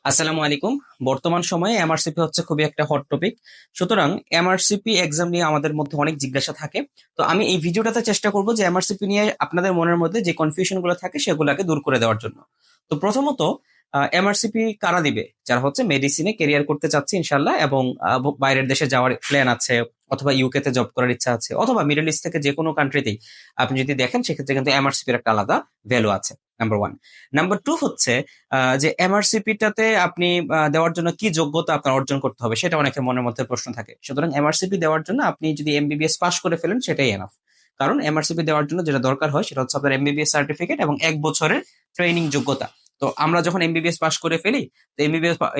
আসসালামু আলাইকুম। বর্তমান সময়ে এমআরসিপি হচ্ছে খুবই একটা হট টপিক। সুতরাং এমআরসিপি এক্সাম নিয়ে আমাদের মধ্যে অনেক জিজ্ঞাসা থাকে। তো আমি এই ভিডিওটাতে চেষ্টা করব যে এমআরসিপি নিয়ে আপনাদের মনের মধ্যে যে কনফিউশন গুলো থাকে সেগুলোকে দূর করে দেওয়ার জন্য। তো প্রথমত, এমআরসিপি কারা দিবে? যারা হচ্ছে মেডিসিনে কেরিয়ার করতে চাচ্ছে ইনশাল্লাহ, এবং বাইরের দেশে যাওয়ার প্ল্যান আছে, অথবা ইউকে তে জব করার ইচ্ছা আছে, অথবা মিডল ইস্ট থেকে যে কোনো কান্ট্রিতেই আপনি যদি দেখেন, সেক্ষেত্রে কিন্তু এমআরসিপির একটা আলাদা ভ্যালু আছে। Number one. নাম্বার টু হচ্ছে যে এমআরসিপিটাতে আপনি দেওয়ার জন্য কি যোগ্যতা আপনার অর্জন করতে হবে, সেটা অনেকের মনের মধ্যে প্রশ্ন থাকে। সুতরাং এমআরসিপি দেওয়ার জন্য আপনি যদি এমবিবিএস পাশ করে ফেলেন সেটাই এনাফ। কারণ এমআরসিপি দেওয়ার জন্য যেটা দরকার হয় সেটা হচ্ছে আপনার এমবিবিএস সার্টিফিকেট এবং 1 বছরের ট্রেনিং যোগ্যতা। তো আমরা যখন এমবিবিএস পাশ করে ফেলি, তো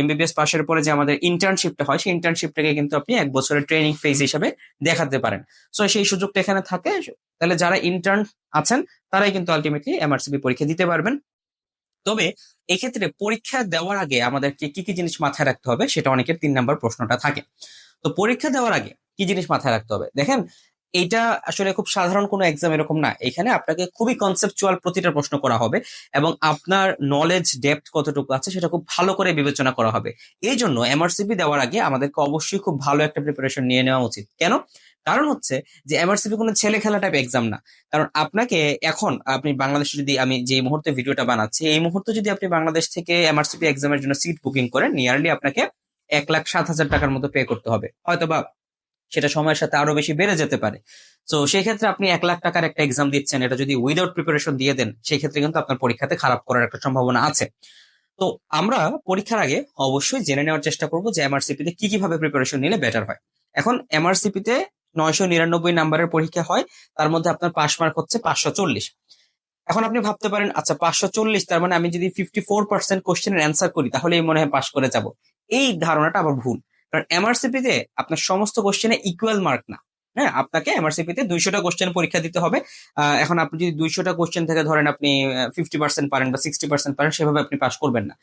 এমবিবিএস পাশের পরে যে আমাদের ইন্টার্নশিপটা হয়, সেই ইন্টার্নশিপটাকে কিন্তু আপনি 1 বছরের ট্রেনিং ফেজ হিসেবে দেখাতে পারেন। সো সেই সুযোগটা এখানে থাকে। তাহলে যারা ইন্টার্ন আছেন তারাই কিন্তু আলটিমেটলি এমআরসিপি পরীক্ষা দিতে পারবেন। তবে এক্ষেত্রে পরীক্ষা দেওয়ার আগে আমাদেরকে কি কি জিনিস মাথায় রাখতে হবে, সেটা অনেকের 3 নম্বর প্রশ্নটা থাকে। তো পরীক্ষা দেওয়ার আগে কি জিনিস মাথায় রাখতে হবে, দেখেন, এটা আসলে খুব সাধারণ কোনো এক্সাম এরকম না। এখানে আপনাকে খুবই কনসেপচুয়াল প্রতিটা প্রশ্ন করা হবে, এবং আপনার নলেজ ডেপথ কতটুকু আছে সেটা খুব ভালো করে বিবেচনা করা হবে। এই জন্য এমআরসিপি দেওয়ার আগে আমাদেরকে অবশ্যই খুব ভালো একটা প্রিপারেশন নিয়ে নেওয়া উচিত। কেন? কারণ হচ্ছে যে এমআরসিপি কোনো ছেলে খেলা টাইপ এক্সাম না। কারণ আপনাকে এখন আপনি বাংলাদেশে যদি, আমি যে মুহূর্তে ভিডিওটা বানাচ্ছি এই মুহূর্তে যদি আপনি বাংলাদেশ থেকে এমআরসিপি এক্সামের জন্য সিট বুকিং করেন, নিয়ারলি আপনাকে 1,07,000 টাকার মতো পে করতে হবে, হয়তোবা সেটা সময়ের সাথে আরো বেশি বেড়ে যেতে পারে। তো সেই ক্ষেত্রে আপনি 1 লাখ টাকার একটা এক্সাম দিচ্ছেন, এটা যদি উইদাউট প্রিপারেশন দিয়ে দেন, সেই ক্ষেত্রে কিন্তু আপনার পরীক্ষাতে খারাপ করার একটা সম্ভাবনা আছে। তো আমরা পরীক্ষার আগে অবশ্যই জেনে নেওয়ার চেষ্টা করব যে এমআরসিপি তে কি কিভাবে প্রিপারেশন নিলে বেটার হয়। এখন এমআরসিপি তে 999 নাম্বারের পরীক্ষা হয়, তার মধ্যে আপনার পাস মার্ক হচ্ছে 540। এখন আপনি ভাবতে পারেন, আচ্ছা 540, তার মানে আমি যদি 54% কোশ্চেনের অ্যান্সার করি তাহলেই মনে হয় পাস করে যাব। এই ধারণাটা আবার ভুল। কারণ এমআরসিপি তে আপনার সমস্ত কোশ্চেনে ইকুয়াল মার্ক না। হ্যাঁ, আপনাকে এমআরসিপি তে 200টা কোশ্চেন পরীক্ষা দিতে হবে। এখন আপনি যদি 200টা কোশ্চেন থেকে ধরেন আপনি 50% পারেন বা 60% পারেন, সেভাবে আপনি পাস করবেন না।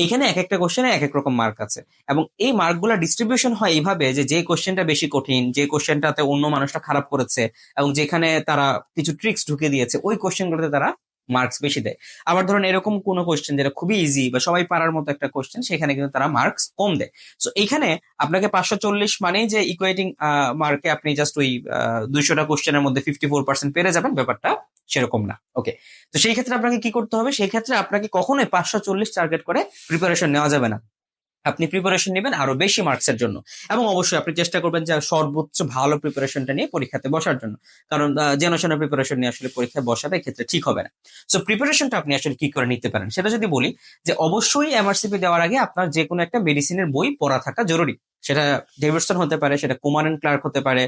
এখানে এক একটা কোশ্চেনে এক এক রকম মার্ক আছে, এবং এই মার্কগুলো ডিস্ট্রিবিউশন হয় এইভাবে যে যে কোশ্চেনটা বেশি কঠিন, যে কোশ্চেনটাতে অন্য মানুষটা খারাপ করেছে, এবং যেখানে তারা কিছু ট্রিক্স ঢুকে দিয়েছে, ওই কোশ্চেনগুলোতে তারা মার্কস বেশি দেয়। আবার ধরুন এরকম কোনো কোশ্চেন যেটা খুবই ইজি বা সবাই পারার মতো একটা কোশ্চেন, সেখানে কিন্তু তারা মার্কস কম দেয়। সো এইখানে আপনাকে 540 মানেই যে ইকুয়েটিং মার্কে আপনি জাস্ট ওই 200টা কোশ্চেনের মধ্যে 54% পেরে যাবেন, ব্যাপারটা সেরকম না। ওকে, তো সেই ক্ষেত্রে আপনাকে কি করতে হবে? সেই ক্ষেত্রে আপনাকে কখনোই 540 টার্গেট করে প্রিপারেশন নেওয়া যাবে না। আপনি প্রিপারেশন নেবেন আরো বেশি মার্কসের জন্য, এবং অবশ্যই আপনি চেষ্টা করবেন যে সর্বোচ্চ ভালো প্রিপারেশনটা নিয়ে পরীক্ষাতে বসার জন্য। কারণ জেনারেশনের প্রিপারেশন নিয়ে আসলে পরীক্ষায় বসাটা এক্ষেত্রে ঠিক হবে না। সো প্রিপারেশনটা আপনি আসলে কি করে নিতে পারেন সেটা যদি বলি, যে অবশ্যই এমআরসিপি দেওয়ার আগে আপনার যে কোনো একটা মেডিসিনের বই পড়া থাকা জরুরি। সেটা ডেভিডসন হতে পারে, সেটা কুমান এন্ড ক্লার্ক হতে পারে,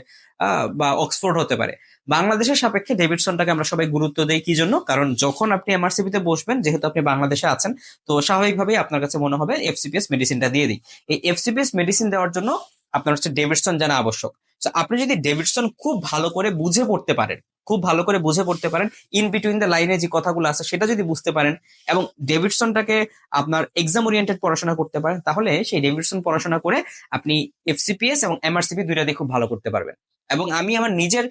বা অক্সফোর্ড হতে পারে। বাংলাদেশের সাপেক্ষে ডেভিডসনটাকে আমরা সবাই গুরুত্ব দেই, কি জন্য? কারণ যখন আপনি এমআরসিপি তে বসবেন, যেহেতু আপনি বাংলাদেশে আছেন, তো স্বাভাবিকভাবেই আপনার কাছে মনে হবে এফসিপিএস মেডিসিনটা দিয়ে দিই। এই এফসিপিএস মেডিসিন দেওয়ার জন্য আপনার হচ্ছে ডেভিডসন জানা আবশ্যক। তো আপনি যদি ডেভিডসন খুব ভালো করে বুঝে পড়তে পারেন, খুব ভালো করে বুঝে পড়তে পারেন, ইন বিটুইন দ্য লাইনে যে কথাগুলো আছে সেটা যদি বুঝতে পারেন, এবং ডেভিডসনটাকে আপনার এক্সাম ওরিয়েন্টেড পড়াশোনা করতে পারেন, তাহলে সেই ডেভিডসন পড়াশোনা করে আপনি এফসিপিএস এবং এমআরসিপি দুইটা দিয়ে খুব ভালো করতে পারবেন। এবং আমি আমার নিজের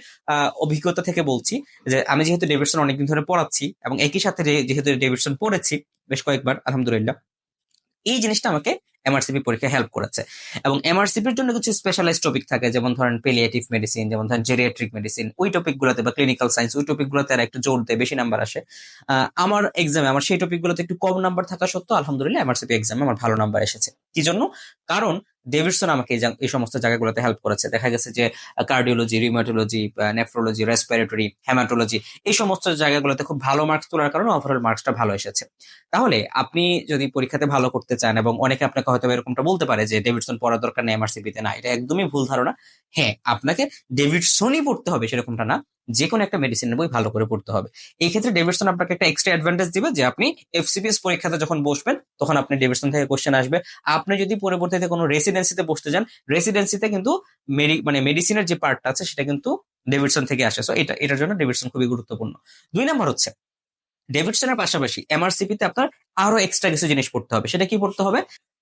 অভিজ্ঞতা থেকে বলছি, যে আমি যেহেতু ডেভিডসন অনেকদিন ধরে পড়াচ্ছি, এবং একই সাথে যেহেতু ডেভিডসন পড়েছি বেশ কয়েকবার, আলহামদুলিল্লাহ, এই জিনিসটা আমাকে এমআরসিপি পরীক্ষায় হেল্প করেছে। এবং এমআরসিপির জন্য কিছু স্পেশালাইজ টপিক থাকে, যেমন ধরেন পেলিয়েটিভ মেডিসিন, যেমন ধরেন জেরিয়াট্রিক মেডিসিন, ওই টপিক গুলোতে বা ক্লিনিক্যাল সায়েন্স, ওই টপিক গুলোতে আর একটু জোর দেয়, বেশি নাম্বার আসে। আমার এক্সামে আমার সেই টপিক গুলোতে একটু কম নাম্বার থাকা সত্ত্বেও আলহামদুলিল্লাহ এমআরসিপি এক্সামে আমার ভালো নাম্বার এসেছে। কি জন্য? কারণ ডেভিডসন আমাকে এই সমস্ত জায়গাগুলোতে হেল্প করেছে। দেখা গেছে যে cardiology, rheumatology, nephrology, respiratory, haematology, এই সমস্ত জায়গাগুলোতে খুব ভালো মার্কস তোলার কারণে ওভারঅল মার্কসটা ভালো এসেছে। তাহলে আপনি যদি পরীক্ষাতে ভালো করতে চান, এবং অনেকে আপনাকে হয়তো এরকমটা বলতে পারে যে ডেভিডসন পড়ার দরকার নেই এমআরসিপি তে, না, এটা একদমই ভুল ধারণা। হ্যাঁ, আপনাকে ডেভিডসনই পড়তে হবে সেরকমটা না, যে কোনো একটা মেডিসিনের বই ভালো করে পড়তে হবে। এই ক্ষেত্রে ডেভিডসন আপনাকে একটা এক্সট্রা অ্যাডভান্টেজ দিবে, যে আপনি এফসিপিএস পরীক্ষাতে যখন বসবেন তখন আপনি ডেভিডসন থেকে কোশ্চেন আসবে। আপনি যদি পরবর্তীতে কোনো রেসিডেন্সিতে বসতে যান, রেসিডেন্সিতে কিন্তু মানে মেডিসিনের যে পার্টটা আছে সেটা কিন্তু ডেভিডসন থেকে আসে। সো এটার জন্য ডেভিডসন খুবই গুরুত্বপূর্ণ। 2 নম্বর হচ্ছে, ডেভিডসনের পাশাপাশি এমআরসিপি তে আপনার আরো এক্সট্রা কিছু জিনিস পড়তে হবে। সেটা কি পড়তে হবে?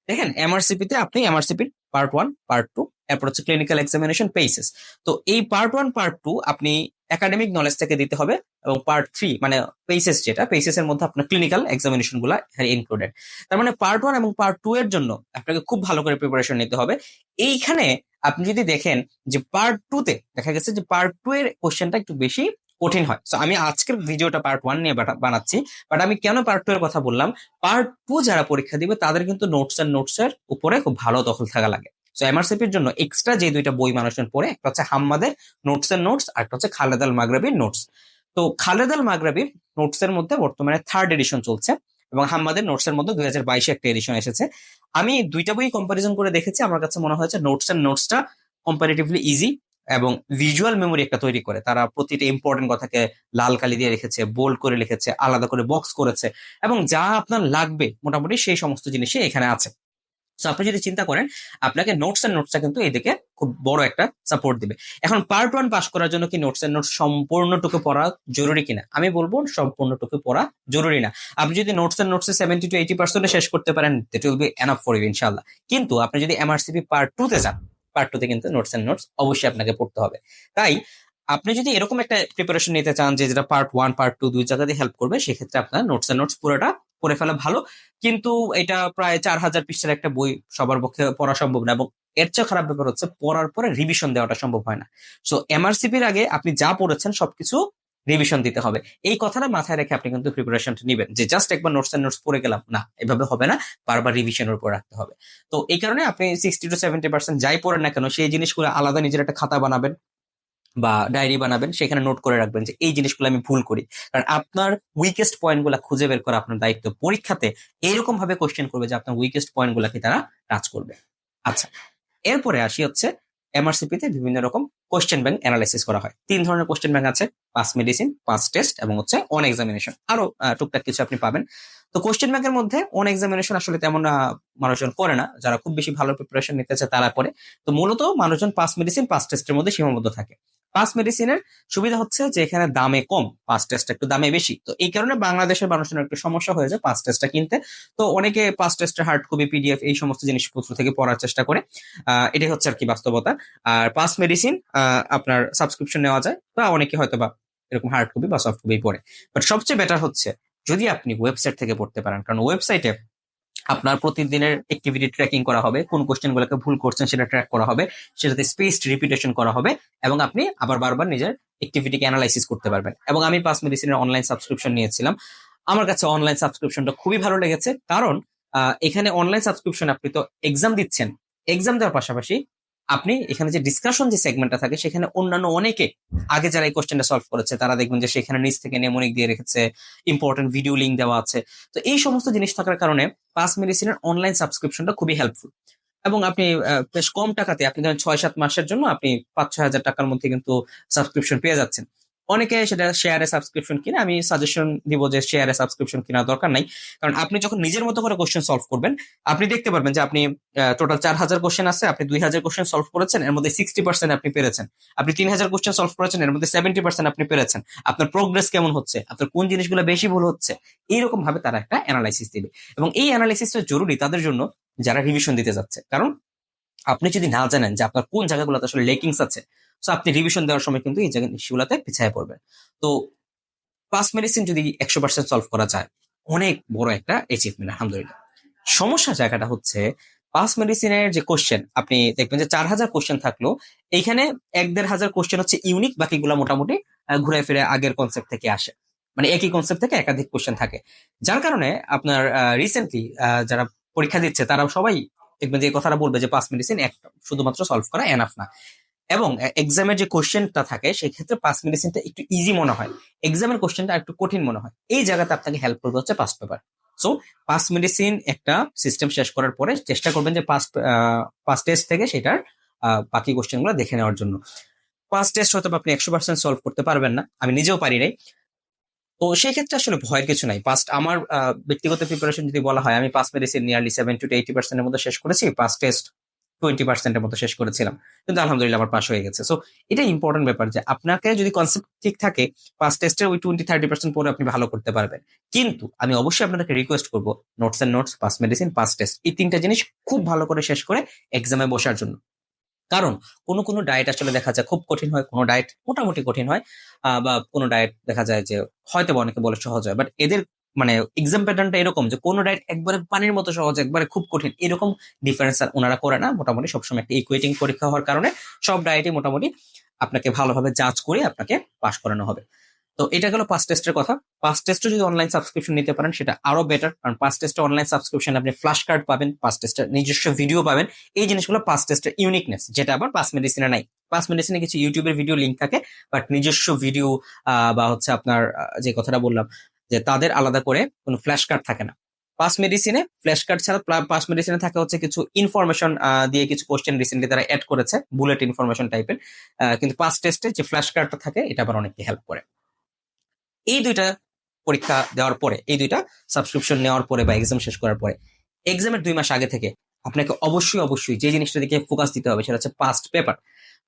দেখেন, এমআরসিপি তে আপনি এমআরসিপির পার্ট 1, পার্ট 2, এরপর হচ্ছে ক্লিনিক্যাল এক্সামিনেশন পেইসেস। তো এই পার্ট 1, পার্ট 2 আপনি একাডেমিক নলেজ থেকে দিতে হবে, এবং পার্ট 3 মানে পেইসেস, যেটা পেইসেস এর মধ্যে আপনার ক্লিনিক্যাল এক্সামিনেশন গুলা এখানে ইনক্লুডেড। তার মানে পার্ট 1 এবং পার্ট 2 এর জন্য আপনাকে খুব ভালো করে প্রিপারেশন নিতে হবে। এইখানে আপনি যদি দেখেন যে পার্ট 2 তে দেখা গেছে যে পার্ট 2 এর কোশ্চেনটা একটু বেশি কঠিন হয়। সো আমি আজকের ভিডিওটা পার্ট 1 নিয়ে বানাচ্ছি, বাট আমি কেন পার্ট 2 এর কথা বললাম, পার্ট 2 যারা পরীক্ষা দিবে তাদের কিন্তু নোটস এর উপরে খুব ভালো দখল থাকা লাগে। সো এমআরসিপির জন্য এক্সট্রা যে দুইটা বই মানুষজন পড়ে, একটা হচ্ছে হাম্মাদের নোটস আর একটা হচ্ছে খালেদ আল মাগরাবির নোটস। তো খালেদ আল মাগরাবির নোটস এর মধ্যে বর্তমানে 3rd এডিশন চলছে, এবং হাম্মাদের নোটস এর মধ্যে 2022 একটা এডিশন এসেছে। আমি দুইটা বই কম্পারিজন করে দেখেছি, আমার কাছে মনে হয়েছে নোটসটা কম্পারেটিভলি ইজি, এবং ভিজুয়াল মেমোরি একটা তৈরি করে। তারা প্রতিটা ইম্পর্টেন্ট কথাকে লাল কালি দিয়ে রেখেছে, বোল্ড করে লিখেছে, আলাদা করে বক্স করেছে, এবং যা আপনার লাগবে মোটামুটি সেই সমস্ত জিনিসই এখানে আছে। সো আপনি যদি চিন্তা করেন, আপনাকে নোটসটা কিন্তু এদিকে খুব বড় একটা সাপোর্ট দিবে। এখন পার্ট 1 পাস করার জন্য কি নোটস সম্পূর্ণটুকু পড়া জরুরি কিনা? আমি বলবো সম্পূর্ণটুকু পড়া জরুরি না। আপনি যদি নোটস 70 to 80% শেষ করতে পারেন, that will be enough for you ইনশাআল্লাহ। কিন্তু আপনি যদি এমআরসিপি পার্ট 2 তে যান, পার্ট 2 তে কিন্তু নোটস অবশ্যই আপনাকে পড়তে হবে। তাই আপনি যদি এরকম একটা প্রিপারেশন নিতে চান যে যেটা পার্ট 1 পার্ট 2 দুই জায়গাতে হেল্প করবে, সেক্ষেত্রে আপনার নোটস পুরোটা পড়ে ফেলা ভালো। কিন্তু এটা প্রায় 4000 পৃষ্ঠার একটা বই, সবার পক্ষে পড়া সম্ভব না, এবং এর চেয়ে খারাপ ব্যাপার হচ্ছে পড়ার পরে রিভিশন দেওয়াটা সম্ভব হয় না। সো এমআরসিপির আগে আপনি যা পড়েছেন সবকিছু রিভিশন দিতে হবে। এই কথাটা মাথায় রেখে আপনি কিন্তু প্রিপারেশনটা নিবেন, যে জাস্ট একবার নোটস পড়ে গেলাম না, এভাবে হবে না, বারবার রিভিশনের উপর রাখতে হবে। তো এই কারণে আপনি 60 to 70% যাই পড়েন না কেন, সেই জিনিসগুলো আলাদা নিজের একটা খাতা বানাবেন বা ডায়েরি বানাবেন, সেখানে নোট করে রাখবেন যে এই জিনিসগুলো আমি ভুল করি। কারণ আপনার উইকেস্ট পয়েন্ট গুলা খুঁজে বের করা আপনার দায়িত্ব। পরীক্ষাতে এইরকম ভাবে কোশ্চেন করবে যে আপনার উইকেস্ট পয়েন্ট গুলাকে তারা টাচ করবে। আচ্ছা, এরপরে আসি হচ্ছে এমআরসিপি তে বিভিন্ন রকম কোশ্চেন ব্যাংক অ্যানালাইসিস করা হয়। 3 ধরনের কোশ্চেন ব্যাংক আছে: পাস মেডিসিন, পাস টেস্ট, এবং হচ্ছে অন এক্সামিনেশন। আরো টুকটাক কিছু আপনি পাবেন। তো কোশ্চেন ব্যাংকের মধ্যে অন এক্সামিনেশন আসলে তেমন মানুষজন করে না, যারা খুব বেশি ভালো প্রিপারেশন নিতেছে তারা করে। তো মূলত মানুষজন পাস মেডিসিন, পাস টেস্টের মধ্যে সীমাবদ্ধ থাকে। পাস মেডিসিনের সুবিধা হচ্ছে যে এখানে দামে কম, পাস টেস্ট একটু দামে বেশি। তো এই কারণে বাংলাদেশের মানুষের একটু সমস্যা হয়ে যায় পাস টেস্টটা কিনতে। তো অনেকে পাস টেস্টের হার্ড কপি, পিডিএফ এই সমস্ত জিনিসপত্র থেকে পড়ার চেষ্টা করে। এটাই হচ্ছে আর কি বাস্তবতা। আর পাস মেডিসিন আপনার সাবস্ক্রিপশন নেওয়া যায়, বা অনেকে হয়তো বা এরকম হার্ড কপি বা সফট কপি পড়ে। বাট সবচেয়ে বেটার হচ্ছে যদি আপনি ওয়েবসাইট থেকে পড়তে পারেন, কারণ ওয়েবসাইটে আপনার প্রতিদিনের অ্যাক্টিভিটি ট্র্যাকিং করা হবে, কোন কোশ্চেন গুলোকে ভুল করছেন সেটা ট্র্যাক করা হবে, সেটাতে স্পেসড রিপিটেশন করা হবে, এবং আপনি আবার বারবার নিজের অ্যাক্টিভিটিকে অ্যানালাইসিস করতে পারবেন। এবং আমি পাস মেডিসিনের অনলাইন সাবস্ক্রিপশন নিয়েছিলাম। আমার কাছে অনলাইন সাবস্ক্রিপশনটা খুবই ভালো লেগেছে, কারণ এখানে অনলাইন সাবস্ক্রিপশন আপনি তো এক্সাম দিচ্ছেন, এক্সাম দেওয়ার পাশাপাশি আপনি এখানে যে ডিসকাশন যে সেগমেন্টটা থাকে, সেখানে অন্যান্য অনেকে আগে যারা এই কোশ্চেনটা সলভ করেছে তারা দেখবেন যে সেখানে নিচ থেকে নেমোনিক দিয়ে রেখেছে, ইম্পর্টেন্ট ভিডিও লিঙ্ক দেওয়া আছে। তো এই সমস্ত জিনিস থাকার কারণে পাস মেডিসিনের অনলাইন সাবস্ক্রিপশনটা খুবই হেল্পফুল। এবং আপনি বেশ কম টাকাতে, আপনি ধরেন 6-7 মাসের জন্য আপনি 5-6 হাজার টাকার মধ্যে কিন্তু সাবস্ক্রিপশন পেয়ে যাচ্ছেন। অনেকে সেটা শেয়ারে সাবস্ক্রিপশন কিনে, আমি সাজেশন দিব যে শেয়ারে সাবস্ক্রিপশন কেনার দরকার নাই। কারণ আপনি যখন নিজের মতো করে কোশ্চেন সলভ করবেন, আপনি দেখতে পারবেন যে আপনি টোটাল 4000 কোশ্চেন আছে, আপনি 2000 কোশ্চেন সলভ করেছেন, এর মধ্যে 60% আপনি পেরেছেন। আপনি 3000 কোশ্চেন সলভ করেছেন, এর মধ্যে 70% আপনি পেরেছেন। আপনার প্রোগ্রেস কেমন হচ্ছে, আপনার কোন জিনিসগুলো বেশি ভুল হচ্ছে, এইরকম ভাবে তারা একটা অ্যানালাইসিস দিবে। এবং এই অ্যানালাইসিসটা জরুরি তাদের জন্য যারা রিভিশন দিতে যাচ্ছে। কারণ আপনি যদি না জানেন যে আপনার কোন জায়গাগুলোতে আসলে লেকিংস আছে, তো আপনি রিভিশন দেওয়ার সময় কিন্তু এই জায়গা ইস্যুগুলোতে পিছিয়ে পড়বেন। তো পাস মেডিসিন যদি 100% সলভ করা যায়, অনেক বড় একটা অ্যাচিভমেন্ট আলহামদুলিল্লাহ। সমস্যা জায়গাটা হচ্ছে পাস মেডিসিনের যে কোশ্চেন, আপনি দেখবেন যে 4000 কোশ্চেন থাকলো, এইখানে 1-1500 কোশ্চেন হচ্ছে ইউনিক, বাকিগুলো মোটামুটি ঘুরে ফিরে আগের কনসেপ্ট থেকে আসে। মানে একই কনসেপ্ট থেকে একাধিক কোশ্চেন থাকে, যার কারণে আপনার রিসেন্টলি যারা পরীক্ষা দিচ্ছে তারা সবাই দেখবেন যে এই কথাটা বলবে যে পাস মেডিসিন শুধুমাত্র সলভ করা এনাফ না। এবং এক্সামের যে কোশ্চেনটা থাকে সেক্ষেত্রে পাস মেডিসিনটা একটু ইজি মনে হয়, এক্সামের কোশ্চেনটা একটু কঠিন মনে হয়। এই জায়গাতে আপনাকে হেল্প করবে হচ্ছে pass paper. So pass medicine একটা সিস্টেম শেষ করার পরে চেষ্টা করবেন যে পাস টেস্ট থেকে সেটার বাকি কোশ্চেন গুলো দেখে নেওয়ার জন্য। পাস টেস্ট হয়তো আপনি 100% সলভ করতে পারবেন না, আমি নিজেও পারি নাই। তো সেই ক্ষেত্রে আসলে ভয়ের কিছু নাই। আমার ব্যক্তিগত প্রিপারেশন যদি বলা হয়, আমি পাস মেডিসিন নিয়ারলি 70 to 80% এর মধ্যে শেষ করেছি, পাস টেস্ট 20% এর মতো শেষ করেছিলাম, কিন্তু আলহামদুলিল্লাহ আমার পাস হয়ে গেছে। সো এটা ইম্পর্টেন্ট ব্যাপার যে আপনাকে যদি কনসেপ্ট ঠিক থাকে, পাস টেস্টের ওই 20-30% পরে আপনি ভালো করতে পারবেন। কিন্তু আমি অবশ্যই আপনাদেরকে রিকোয়েস্ট করবো notes, pass medicine, pass test, এই 3টা জিনিস খুব ভালো করে শেষ করে এক্সামে বসার জন্য। কারণ কোনো কোনো ডায়েট আসলে দেখা যায় খুব কঠিন হয়, কোনো ডায়েট মোটামুটি কঠিন হয়, বা কোনো ডায়েট দেখা যায় যে হয়তো বা অনেকে বলে সহজ হয়, বাট এদের মানে এক্সাম প্যাটার্নটা এরকম যে কোনো ডায়েট একবারে পানির মতো সহজ, একবারে খুব কঠিন, এরকম ডিফারেন্স আর ওনারা করে না। মোটামুটি সবসময় একটা ইকুয়েটিং পরীক্ষা হওয়ার কারণে সব ডায়েটই মোটামুটি আপনাকে ভালোভাবে জাজ করে আপনাকে পাশ করানো হবে। তো এটা গেল পাস টেস্টের কথা। পাস টেস্টে যদি অনলাইন সাবস্ক্রিপশন নিতে পারেন সেটা আরো বেটার, কারণ পাস টেস্টে অনলাইন সাবস্ক্রিপশন আপনি ফ্ল্যাশ কার্ড পাবেন, পাস টেস্টের নিজস্ব ভিডিও পাবেন। এই জিনিসগুলো পাস টেস্টের ইউনিকনেস, যেটা আবার পাস মেডিসিনে নাই। পাস মেডিসিনে কিছু ইউটিউবের ভিডিও লিঙ্ক থাকে, বাট নিজস্ব ভিডিও বা হচ্ছে আপনার যে কথাটা বললাম যে তাদের আলাদা করে কোনো ফ্ল্যাশ কার্ড থাকে না। পাস মেডিসিনে ফ্ল্যাশ কার্ড ছাড়া পাস মেডিসিনে থাকে হচ্ছে কিছু ইনফরমেশন দিয়ে কিছু কোশ্চেন রিসেন্টলি তারা অ্যাড করেছে, বুলেট ইনফরমেশন টাইপের। কিন্তু পাস টেস্টে যে ফ্ল্যাশ কার্ডটা থাকে এটা আবার অনেককে হেল্প করে। এই দুইটা পরীক্ষা দেওয়ার পরে, এই দুইটা সাবস্ক্রিপশন নেওয়ার পরে বা এক্সাম শেষ করার পরে, এক্সামের 2 মাস আগে থেকে আপনাকে অবশ্যই অবশ্যই যে জিনিসটা দিকে ফোকাস দিতে হবে সেটা হচ্ছে পাস্ট পেপার।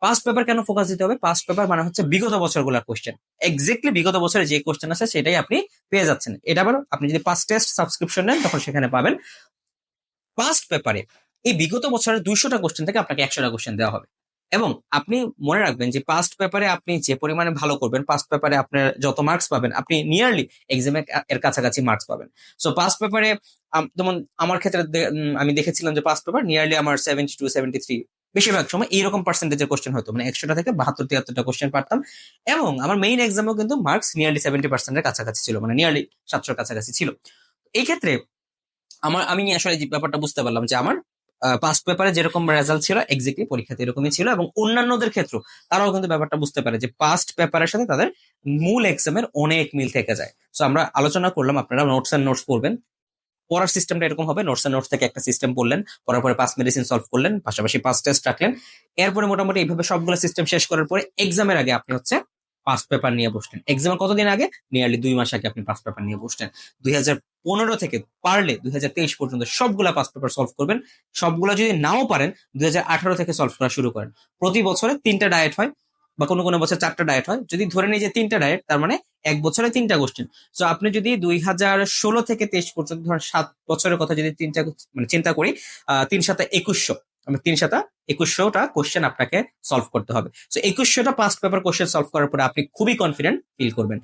পাস্ট পেপার কেন ফোকাস দিতে হবে? পাস্ট পেপার মানে হচ্ছে বিগত বছরগুলোর কোশ্চেন, এক্স্যাক্টলি বিগত বছরে যে কোশ্চেন আছে সেটাই আপনি পেয়ে যাচ্ছেন। এটা আবার আপনি যদি পাস্ট টেস্ট সাবস্ক্রিপশন নেন তখন সেখানে পাবেন। পাস্ট পেপারে এই বিগত বছরের 200টা কোশ্চেন থেকে আপনাকে 100টা কোশ্চেন দেওয়া হবে। এবং আপনি মনে রাখবেন যে পাস্ট পেপারে আপনি যে পরিমাণে ভালো করবেন, পাস্ট পেপারে আপনার যত মার্কস পাবেন, আপনি নিয়ারলি এক্সামে এর কাছাকাছি মার্কস পাবেন। সো পাস্ট পেপারে যেমন আমার ক্ষেত্রে আমি দেখেছিলাম যে পাস্ট পেপার নিয়ারলি আমার 72-73 বেশিরভাগ সময় এইরকম পার্সেন্টেজের কোশ্চেন হতো, মানে 100টা থেকে 72-73টা কোশ্চেন পারতাম। এবং আমার মেইন এক্সামেও কিন্তু মার্কস নিয়ারলি 70%-এর কাছাকাছি ছিল, মানে নিয়ারলি 700-র কাছাকাছি ছিল। এই ক্ষেত্রে আমি আসলে যে ব্যাপারটা বুঝতে পারলাম যে আমার পাস্ট পেপারে যেরকম রেজাল্ট ছিল এক্স্যাক্টলি পরীক্ষাতে এরকমই ছিল, এবং অন্যান্যদের ক্ষেত্রে তারাও কিন্তু ব্যাপারটা বুঝতে পারে যে পাস্ট পেপারের সাথে তাদের মূল এক্সামের অনেক মিল থেকে যায়। সো আমরা আলোচনা করলাম, আপনারা নোটস এন্ড নোটস পড়বেন। পড়ার সিস্টেমটা এরকম হবে, নোটস এন্ড নোটস থেকে একটা সিস্টেম পড়লেন, পড়ার পরে পাস মেডিসিন সলভ করলেন, পাশাপাশি পাস টেস্ট রাখলেন। এরপরে মোটামুটি এইভাবে সবগুলো সিস্টেম শেষ করার পরে এক্সামের আগে আপনি হচ্ছে পাস পেপার নিয়ে বসলেন। এক্সামের কতদিন আগে? নিয়ারলি 2 মাস আগে আপনি পাস পেপার নিয়ে বসলেন। 2015 থেকে পারলে 2023 পর্যন্ত সবগুলা পাস পেপার সলভ করবেন। সবগুলা যদি নাও পারেন 2018 থেকে সলভ করা শুরু করেন। প্রতি বছরে 3টা ডায়েট হয়, বা কোনো কোনো বছর 4টা ডায়েট হয়। যদি ধরে নিই যে 3টা ডায়েট, তার মানে এক বছরে 3টা কোশ্চেন। সো আপনি যদি 2016 থেকে 23 পর্যন্ত ধরেন 7 বছরের কথা যদি মানে চিন্তা করি, 3×7=2100, 3×7=2100টা কোশ্চেন আপনাকে সলভ করতে হবে। সো 2100টা পাস্ট পেপার কোশ্চেন সলভ করার পরে আপনি খুবই কনফিডেন্ট ফিল করবেন।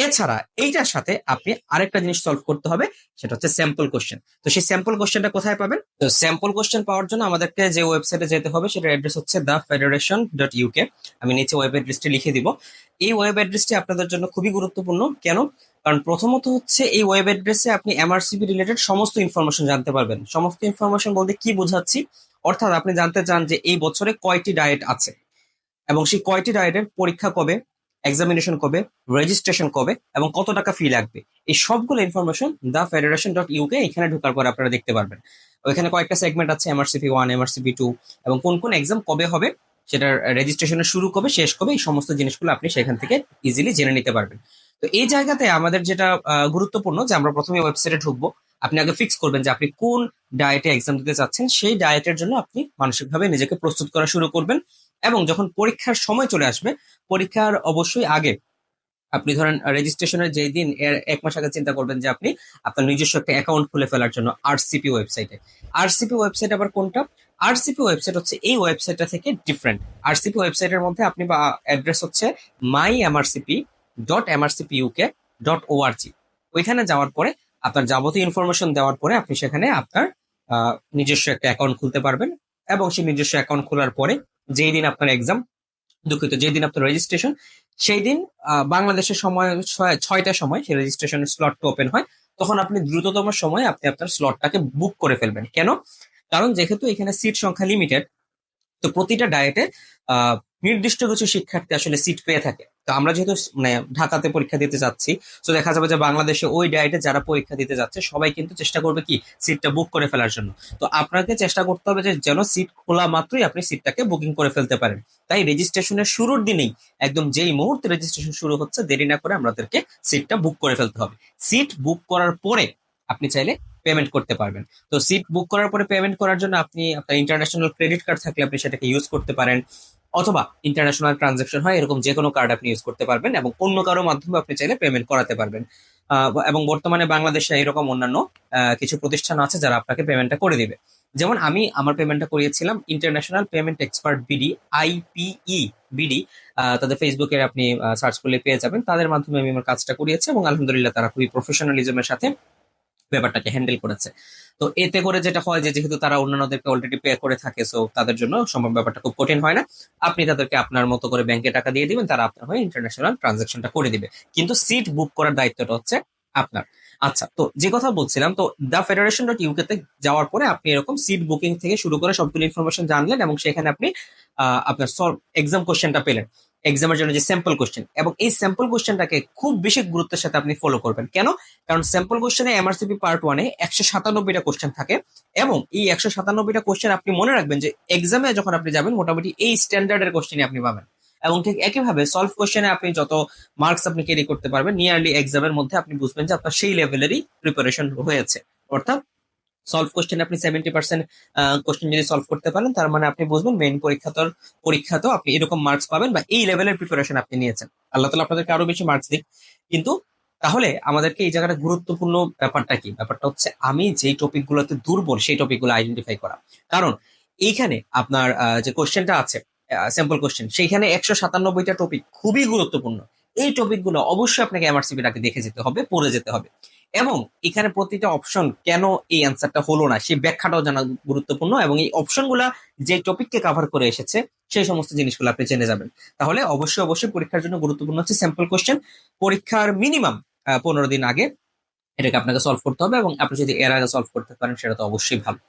এছাড়া এইটার সাথে আপনি আরেকটা জিনিস সলভ করতে হবে, সেটা হচ্ছে স্যাম্পল কোশ্চেন। তো সেই স্যাম্পল কোশ্চেনটা কোথায় পাবেন? তো স্যাম্পল কোশ্চেন পাওয়ার জন্য আমাদেরকে যে ওয়েবসাইটে যেতে হবে সেটার অ্যাড্রেস হচ্ছে thefederation.uk। আমি নিচে ওয়েব অ্যাড্রেসটি লিখে দিব। এই ওয়েব অ্যাড্রেসটি আপনাদের জন্য খুবই গুরুত্বপূর্ণ। কেন? কারণ প্রথমত হচ্ছে এই ওয়েব অ্যাড্রেসে আপনি এমআরসিপি রিলেটেড সমস্ত ইনফরমেশন জানতে পারবেন। সমস্ত ইনফরমেশন বলতে কি বোঝাচ্ছি? অর্থাৎ আপনি জানতে চান যে এই বছরে কয়টি ডায়েট আছে, এবং সেই কয়টি ডায়েটের পরীক্ষা কবে, এক্সামিনেশন কবে, রেজিস্ট্রেশন কবে, এবং কত টাকা ফি লাগবে। এই সবগুলো ইনফরমেশন thefederation.uk এখানে ঢোকার পর আপনারা দেখতে পারবেন। ওইখানে কয়েকটা সেগমেন্ট আছে, MRCP 1, MRCP 2, এবং কোন কোন এক্সাম কবে হবে, সেটার রেজিস্ট্রেশনের শুরু কবে, শেষ কবে, এই সমস্ত জিনিসগুলো আপনি সেখান থেকে ইজিলি জেনে নিতে পারবেন। তো এই জায়গাতে আমাদের যেটা গুরুত্বপূর্ণ, যে আমরা প্রথমে ওয়েবসাইটে ঢুকবো, আপনি আগে ফিক্স করবেন যে আপনি কোন ডায়েটে এক্সাম দিতে চাচ্ছেন। সেই ডায়েটের জন্য আপনি মানসিকভাবে নিজেকে প্রস্তুত করা শুরু করবেন। এবং যখন পরীক্ষার সময় চলে আসবে, পরীক্ষার অবশ্যই আগে আপনি ধরেন রেজিস্ট্রেশনের যেই দিন এর 1 মাস আগে চিন্তা করবেন যে আপনি আপনার নিজস্ব একটা অ্যাকাউন্ট খুলে ফেলার জন্য আরসিপি ওয়েবসাইটে। আরসিপি ওয়েবসাইট আবার কোনটা? আরসিপি ওয়েবসাইট হচ্ছে এই ওয়েবসাইটটা থেকে ডিফারেন্ট। আরসিপি ওয়েবসাইটের মধ্যে আপনি বা অ্যাড্রেস হচ্ছে mymrcp.mrcpuk.org। ওইখানে যাওয়ার পরে আপনার যাবতীয় ইনফরমেশন দেওয়ার পরে আপনি সেখানে আপনার নিজস্ব একটা অ্যাকাউন্ট খুলতে পারবেন। এবং সেই নিজস্ব অ্যাকাউন্ট খোলার পরে যেই দিন আপনার এক্সাম, দুঃখিত, যেই দিন আপনার রেজিস্ট্রেশন, সেই দিন বাংলাদেশের সময় 6টার সময় সেই রেজিস্ট্রেশনের স্লটটা ওপেন হয়। তখন আপনি দ্রুততম সময়ে আপনি আপনার স্লটটাকে বুক করে ফেলবেন। কেন? কারণ যেহেতু এখানে সিট সংখ্যা লিমিটেড, তো প্রতিটা ডায়েটে নির্দিষ্ট কিছু শিক্ষার্থী আসলে সিট পেয়ে থাকে। তো আমরা যেহেতু মানে ঢাকাতে পরীক্ষা দিতে যাচ্ছি, তো দেখা যাবে যে বাংলাদেশে ওই ডায়েটে যারা পরীক্ষা দিতে যাচ্ছে সবাই কিন্তু চেষ্টা করবে কি সিটটা বুক করে ফেলার জন্য। তো আপনাকে চেষ্টা করতে হবে যে যেন সিট খোলা মাত্রই আপনি সিটটাকে বুকিং করে ফেলতে পারেন। তাই রেজিস্ট্রেশনের শুরুর দিনেই, একদম যেই মুহূর্তে রেজিস্ট্রেশন শুরু হচ্ছে, দেরি না করে আমাদেরকে সিটটা বুক করে ফেলতে হবে। সিট বুক করার পরে আপনি চাইলে পেমেন্ট করতে পারবেন। তো সিট বুক করার পরে পেমেন্ট করার জন্য আপনি আপনার ইন্টারন্যাশনাল ক্রেডিট কার্ড থাকলে আপনি সেটাকে ইউজ করতে পারেন, অথবা ইন্টারন্যাশনাল ট্রানজাকশন হয় এরকম যে কোনো কার্ড আপনি ইউজ করতে পারবেন, এবং অন্য কারো মাধ্যমে আপনি চাইলে পেমেন্ট করাতে পারবেন। এবং বর্তমানে বাংলাদেশে এরকম অন্যান্য কিছু প্রতিষ্ঠান আছে যারা আপনাকে পেমেন্টটা করে দিবে। যেমন আমি আমার পেমেন্টটা করিয়েছিলাম international payment expert BD, IPE BD, তাদের ফেসবুকে আপনি সার্চ করলে পেয়ে যাবেন। তাদের মাধ্যমে আমি আমার কাজটা করিয়েছি এবং আলহামদুলিল্লাহ তারা খুবই প্রফেশনালিজমের সাথে ব্যাপারটাকে হ্যান্ডেল করেছে। তো এতে করে যেটা হয় যে যেহেতু তারা অন্যান্যদেরকে অলরেডি পে করে থাকে, সো তাদের জন্য সম্ভব ব্যাপারটা খুব কঠিন হয় না। আপনি তাদেরকে আপনার মতো করে ব্যাংকে টাকা দিয়ে দিবেন, তারা আপনার হয়ে ইন্টারন্যাশনাল ট্রানজাকশনটা করে দিবে, কিন্তু সিট বুক করার দায়িত্বটা হচ্ছে আপনার। আচ্ছা, তো যে কথা বলছিলাম, তো দ্য ফেডারেশন ডট ইউকে তে যাওয়ার পরে আপনি এরকম সিট বুকিং থেকে শুরু করে সবগুলো ইনফরমেশন জানলেন এবং সেখানে আপনি আপনার সলভ এক্সাম কোশ্চেনটা পেলেন, এক্সামের জন্য যে স্যাম্পল কোশ্চেন। এবং এই স্যাম্পল কোশ্চেনটাকে খুব বেশি গুরুত্বের সাথে আপনি ফলো করবেন। কেন? কারণ স্যাম্পল কোশ্চেনে এমআরসিপি পার্ট 1-এ 197টা কোশ্চেন থাকে এবং এই 197টা কোশ্চেন আপনি মনে রাখবেন যে এক্সামে যখন আপনি যাবেন মোটামুটি এই স্ট্যান্ডার্ডের কোশ্চেনই আপনি পাবেন। এবং ঠিক একইভাবে সলভ কোশ্চেনে আপনি যত মার্কস আপনি ক্যারি করতে পারবেন, নিয়ারলি এক্সামের মধ্যে আপনি বুঝবেন যে আপনার সেই লেভেলেরই প্রিপারেশন হয়েছে। অর্থাৎ সলভ কোশ্চেন আপনি 70% কোশ্চেন যদি সলভ করতে পারেন, তার মানে আপনি বুঝবেন মেইন পরীক্ষাতেও আপনি এরকম মার্কস পাবেন বা এই লেভেলের প্রিপারেশন আপনি নিয়েছেন। আল্লাহ তাআলা আপনাদেরকে আরো বেশি মার্কস দিক। কিন্তু তাহলে আমাদেরকে এই জায়গাটা গুরুত্বপূর্ণ ব্যাপারটা কি? ব্যাপারটা হচ্ছে আমি যেই টপিক গুলোতে দুর্বল সেই টপিক গুলো আইডেন্টিফাই করা। কারণ এইখানে আপনার যে কোশ্চেনটা আছে স্যাম্পল কোশ্চেন, সেইখানে 197টা টপিক খুবই গুরুত্বপূর্ণ। এই টপিক গুলো অবশ্যই আপনাকে এমআরসিপিটাকে দেখে যেতে হবে, পড়ে যেতে হবে। এবং এখানে প্রতিটা অপশন কেন এই অ্যান্সারটা হলো না সেই ব্যাখ্যাটাও জানা গুরুত্বপূর্ণ, এবং এই অপশনগুলা যে টপিককে কভার করে এসেছে সেই সমস্ত জিনিসগুলো আপনি জেনে যাবেন। তাহলে অবশ্যই অবশ্যই পরীক্ষার জন্য গুরুত্বপূর্ণ হচ্ছে স্যাম্পল কোশ্চেন। পরীক্ষার মিনিমাম 15 দিন আগে এটাকে আপনাকে সলভ করতে হবে, এবং আপনি যদি এর আগে সলভ করতে পারেন সেটা তো অবশ্যই ভালো।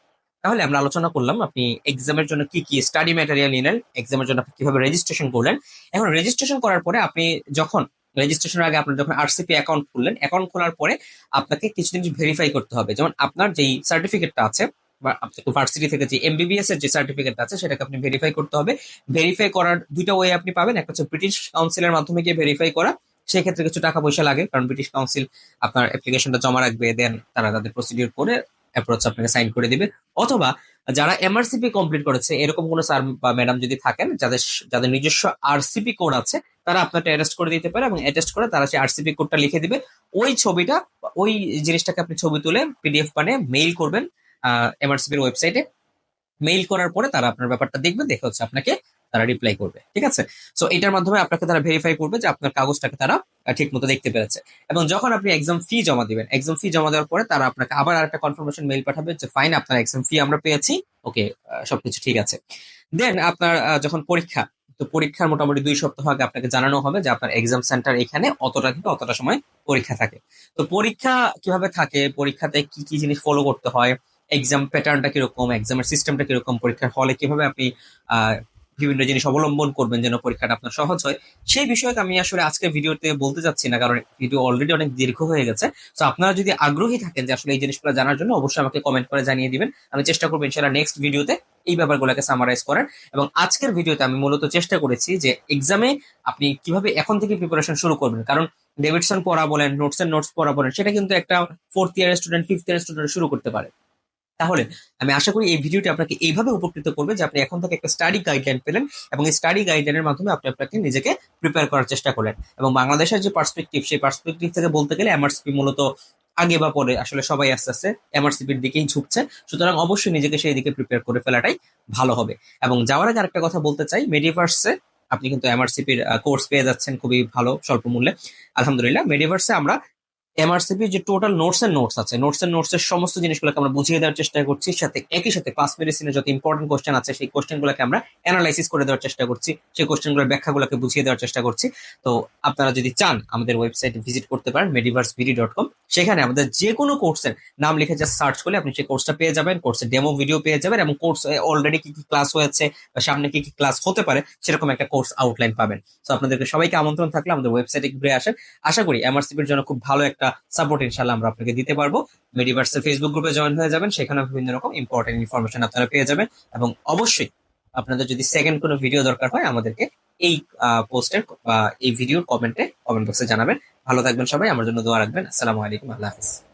তাহলে আমরা আলোচনা করলাম আপনি এক্সামের জন্য কি কি স্টাডি ম্যাটেরিয়াল নিলেন, এক্সামের জন্য আপনি কিভাবে রেজিস্ট্রেশন করলেন। এখন রেজিস্ট্রেশন করার পরে আপনি যখন রেজিস্ট্রেশনের আগে আপনার যখন আরসিপি অ্যাকাউন্ট খুললেন, অ্যাকাউন্ট খোলার পরে আপনাকে কিছু জিনিস ভেরিফাই করতে হবে। যেমন আপনার যেই সার্টিফিকেটটা আছে বা আপনাকে ভার্সিটি থেকে যে এমবিবিএস এর যে সার্টিফিকেটটা আছে সেটাকে আপনি ভেরিফাই করতে হবে। ভেরিফাই করার দুইটা ওয়ে আপনি পাবেন, একটা হচ্ছে ব্রিটিশ কাউন্সিলের মাধ্যমে গিয়ে ভেরিফাই করা। সেই ক্ষেত্রে কিছু টাকা পয়সা লাগে, কারণ ব্রিটিশ কাউন্সিল আপনার অ্যাপ্লিকেশনটা জমা রাখবে, দেন তারা তাদের প্রসিডিউর করে অ্যাপ্রোচ আপনাকে সাইন করে দিবে। অথবা যারা এমআরসিপি কমপ্লিট করেছে এরকম কোনো স্যার বা ম্যাডাম যদি থাকেন যাদের যাদের নিজস্ব আরসিপি কোড আছে, তারা আপনাকে অ্যারেস্ট করে দিতে পারে এবং অ্যাটেস্ট করে তারা সেই আরসিপি কোডটা লিখে দিবে। ওই ছবিটা, ওই জিনিসটাকে আপনি ছবি তুলে পিডিএফ বানিয়ে মেইল করবেন এমআরসিপির ওয়েবসাইটে। মেইল করার পরে তারা আপনার ব্যাপারটা দেখবে, দেখে হচ্ছে আপনাকে তারা রিপ্লাই করবে। ঠিক আছে? সো এটার মাধ্যমে আপনাকে তারা ভেরিফাই করবে যে আপনার কাগজটাকে তারা ঠিক মতো দেখতে পেরেছে। এবং যখন আপনি এক্সাম ফি জমা দিবেন, এক্সাম ফি জমা দেওয়ার পরে তারা আপনাকে আবার আরেকটা কনফার্মেশন মেইল পাঠাবে যে ফাইন, আপনার এক্সাম ফি আমরা পেয়েছি, ওকে, সবকিছু ঠিক আছে। দেন আপনার যখন পরীক্ষা, তো পরীক্ষার মোটামুটি 2 সপ্তাহ আগে আপনাকে জানানো হবে যে আপনার এক্সাম সেন্টার এখানে অতটা থেকে অতটা সময় পরীক্ষা থাকে। তো পরীক্ষা কিভাবে থাকে, পরীক্ষাতে কি কি জিনিস ফলো করতে হয়, এক্সাম প্যাটার্নটা কিরকম, এক্সামের সিস্টেমটা কিরকম, পরীক্ষার হলে কিভাবে আপনি আহ, বিভিন্ন জিনিস অবলম্বন করবেন যেন পরীক্ষাটা আপনার সহজ হয়, সেই বিষয়ে আমি আসলে আজকে ভিডিওতে বলতে চাচ্ছি না, কারণ ভিডিও অলরেডি অনেক দীর্ঘ হয়ে গেছে। তো আপনারা যদি আগ্রহী থাকেন যে আসলে এই জিনিসগুলো জানার জন্য, অবশ্যই আমাকে কমেন্ট করে জানিয়ে দিবেন। আমি চেষ্টা করবো ইনশাআল্লাহ নেক্সট ভিডিওতে এই ব্যাপারগুলোকে সামারাইজ করার। এবং আজকের ভিডিওতে আমি মূলত চেষ্টা করেছি যে এক্সামে আপনি কিভাবে এখন থেকে প্রিপারেশন শুরু করবেন। কারণ ডেভিডসন পড়া বলেন, নোটস পড়া বলেন, সেটা কিন্তু একটা 4th year student, 5th year student শুরু করতে পারে। তাহলে আমি আশা করি এই ভিডিওটি আপনাকে এইভাবে উপকৃত করবে যে আপনি এখন থেকে একটা স্টাডি গাইডলাইন পেলেন, এবং এই স্টাডি গাইডলাইনের মাধ্যমে আপনি আপনাকে নিজেকে প্রিপেয়ার করার চেষ্টা করলেন। এবং বাংলাদেশের যে পার্সপেক্টিভ, সেই পার্সপেক্টিভ থেকে বলতে গেলে এমআরসিপি মূলত আগে বা পরে আসলে সবাই আস্তে আস্তে এমআরসিপির দিকেই ঝুঁকছে। সুতরাং অবশ্যই নিজেকে সেই দিকে প্রিপেয়ার করে ফেলাটাই ভালো হবে। এবং যাওয়ার আগে আরেকটা কথা বলতে চাই, মেডিভার্সে আপনি কিন্তু এমআরসিপির কোর্স পেয়ে যাচ্ছেন খুবই ভালো স্বল্প মূল্যে। আলহামদুলিল্লাহ, মেডিভার্সে আমরা এমআরসিপি যে টোটাল নোটস আছে, নোটস এর সমস্ত জিনিসগুলোকে আমরা বুঝিয়ে দেওয়ার চেষ্টা করছি, সাথে একই সাথে ক্লাস মেডিসিনের যত ইম্পর্টেন্ট কোশ্চেন আছে সেই কোশ্চেনগুলোকে আমরা অ্যানালাইসিস করে দেওয়ার চেষ্টা করছি, সেই কোশ্চেনগুলোর ব্যাখ্যাগুলোকে বুঝিয়ে দেওয়ার চেষ্টা করছি। তো আপনারা যদি চান আমাদের ওয়েবসাইটে ভিজিট করতে পারেন mediversevidy.com। সেখানে আমাদের যে কোনো কোর্সের নাম লিখে জাস্ট সার্চ করলে আপনি সেই কোর্সটা পেয়ে যাবেন, কোর্সের ডেমো ভিডিও পেয়ে যাবেন, এবং কোর্স অলরেডি কি কি ক্লাস হয়েছে বা সামনে কি কি ক্লাস হতে পারে সেরকম একটা কোর্স আউটলাইন পাবেন। তো আপনাদেরকে সবাইকে আমন্ত্রণ থাকলে আমাদের ওয়েবসাইটে ঘুরে আসেন। আশা করি এমআরসিপির জন্য খুব ভালো একটা সাপোর্ট ইনশাল্লাহ আমরা আপনাকে দিতে পারবো। মেডিভার্সের ফেসবুক গ্রুপে জয়েন হয়ে যাবেন, সেখানে বিভিন্ন রকম ইম্পর্টেন্ট ইনফরমেশন আপনারা পেয়ে যাবেন। এবং অবশ্যই আপনাদের যদি সেকেন্ড কোনো ভিডিও দরকার হয় আমাদেরকে এই পোস্টের বা এই ভিডিওর কমেন্ট বক্সে জানাবেন। ভালো থাকবেন সবাই, আমার জন্য দোয়া রাখবেন। আসসালামু আলাইকুম, আল্লাহ হাফিজ।